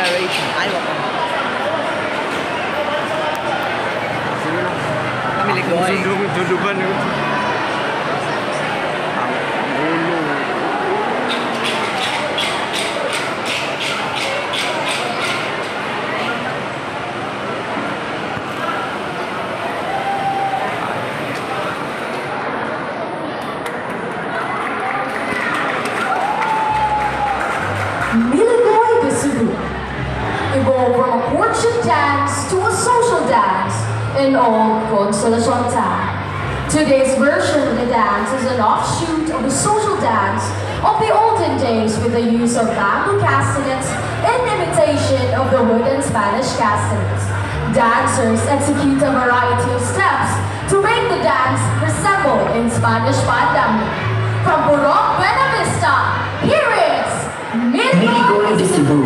generation. Ayaw ako. Sino na? Pamili ko ay. Dudugan yun. Ang ulo. Miligoy de Cebu evolved from a courtship dance to a social dance in old Consolacion town. Today's version of the dance is an offshoot of the social dance of the olden days with the use of bamboo castanets in imitation of the wooden Spanish castanets. Dancers execute a variety of steps to make the dance resemble in Spanish pandango. From Purok, Buena Vista, here is Miligoy de Cebu.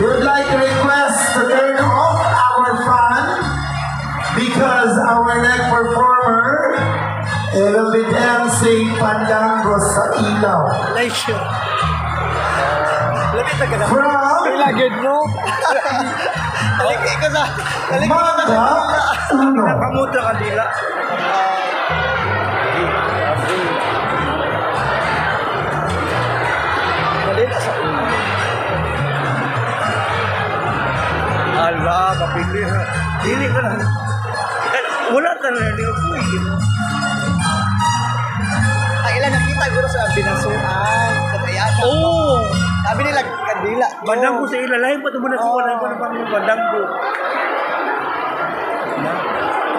We would like to request to turn off our fan because our next performer will be dancing pandango sa ilaw. Live show. Lapit na ka na. From Lagid mo. Haliki ka sa. Manga Uno. Nakamutra ka dila. Malita sa ulo. Ala, mapili ha. Dili ka na. Wala ka na. Hindi ko puwi. Ay, ilan siguro sa binasuan. Katayan. Oo. Sabi nila, kandila. Bandang ko sa ilalahin pa ito muna ko. Wala ko naman bandang ko.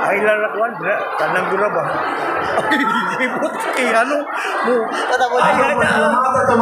Ay, lalakuan. Bandang ko na ba? Ay, hindi mo. Kaya ano mo. Tatapos. Ay, ay, ay.